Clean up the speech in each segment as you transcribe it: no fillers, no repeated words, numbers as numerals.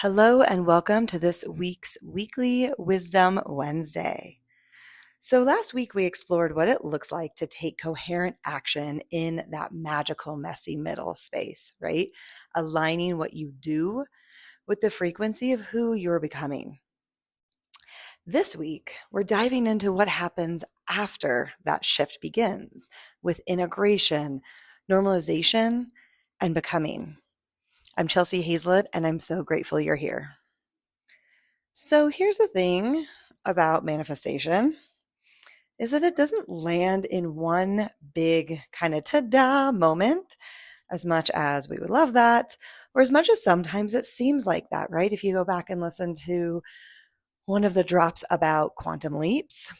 Hello and welcome to this week's Weekly Wisdom Wednesday. So, last week we explored what it looks like to take coherent action in that magical, messy middle space, right? Aligning what you do with the frequency of who you're becoming. This week, we're diving into what happens after that shift begins with integration, normalization, and becoming. I'm Chelsea Hazlett, and I'm so grateful you're here. So here's the thing about manifestation is that it doesn't land in one big kind of ta-da moment as much as we would love that, or as much as sometimes it seems like that, right? If you go back and listen to one of the drops about quantum leaps,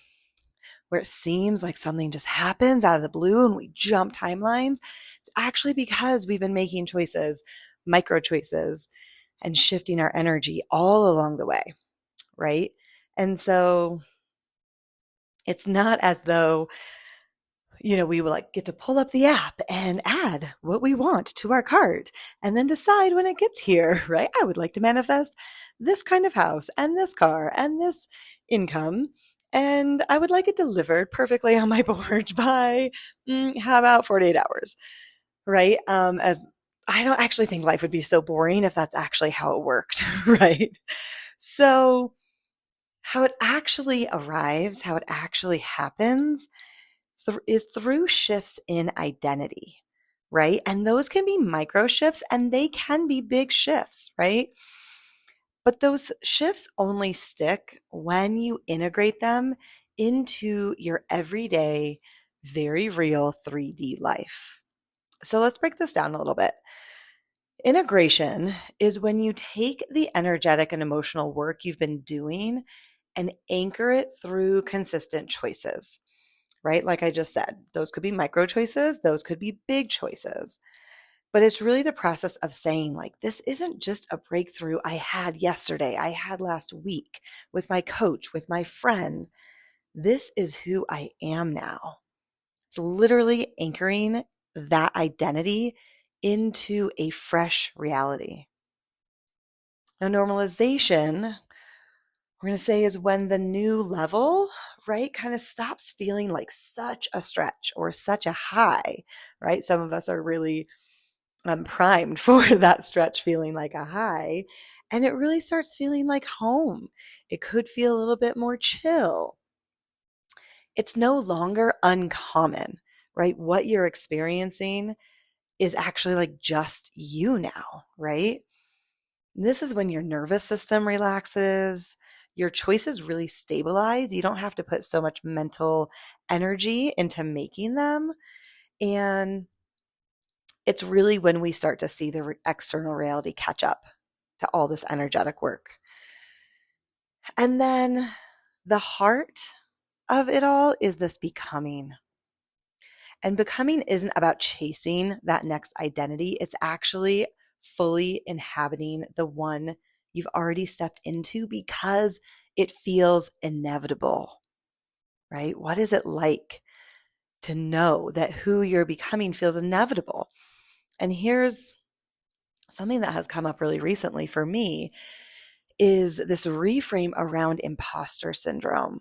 where it seems like something just happens out of the blue and we jump timelines, it's actually because we've been making choices, micro choices, and shifting our energy all along the way. Right? And so it's not as though, we will get to pull up the app and add what we want to our cart and then decide when it gets here, right? I would like to manifest this kind of house and this car and this income. And I would like it delivered perfectly on my board by, how about 48 hours, right? As I don't actually think life would be so boring if that's actually how it worked, right? So, how it actually arrives, how it actually happens is through shifts in identity, right? And those can be micro shifts and they can be big shifts, right? But those shifts only stick when you integrate them into your everyday, very real 3D life. So let's break this down a little bit. Integration is when you take the energetic and emotional work you've been doing and anchor it through consistent choices, right? Like I just said, those could be micro choices, those could be big choices. But it's really the process of saying, this isn't just a breakthrough I had yesterday, I had last week with my coach, with my friend. This is who I am now. It's literally anchoring that identity into a fresh reality. Now, normalization, we're going to say, is when the new level, right, kind of stops feeling like such a stretch or such a high, right? Some of us are really primed for that stretch feeling like a high, and it really starts feeling like home. It could feel a little bit more chill. It's no longer uncommon, right? What you're experiencing is actually just you now, right? This is when your nervous system relaxes, your choices really stabilize. You don't have to put so much mental energy into making them. And it's really when we start to see the external reality catch up to all this energetic work. And then the heart of it all is this becoming. And becoming isn't about chasing that next identity. It's actually fully inhabiting the one you've already stepped into because it feels inevitable, right? What is it like to know that who you're becoming feels inevitable? And here's something that has come up really recently for me is this reframe around imposter syndrome.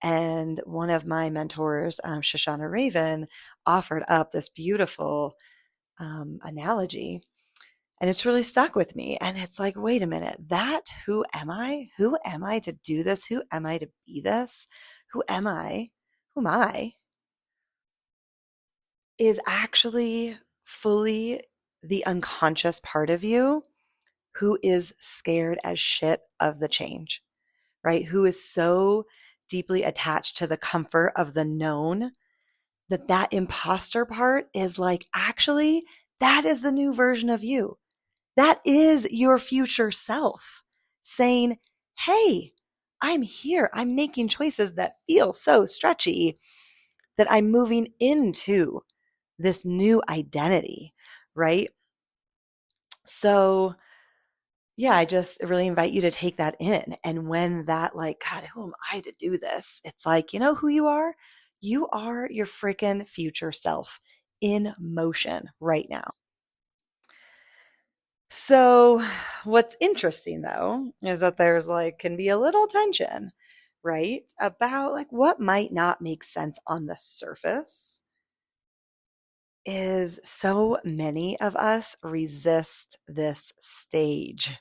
And one of my mentors, Shoshana Raven, offered up this beautiful analogy. And it's really stuck with me. And it's like, wait a minute, that who am I? Who am I to do this? Who am I to be this? Who am I? Who am I? Is actually fully the unconscious part of you who is scared as shit of the change, right? Who is so deeply attached to the comfort of the known that imposter part is actually, that is the new version of you. That is your future self saying, hey, I'm here. I'm making choices that feel so stretchy that I'm moving into this new identity, right? So, yeah, I just really invite you to take that in. And when that, God, who am I to do this? It's you know who you are? You are your freaking future self in motion right now. So, what's interesting though is that there's like can be a little tension, right? About like what might not make sense on the surface is so many of us resist this stage.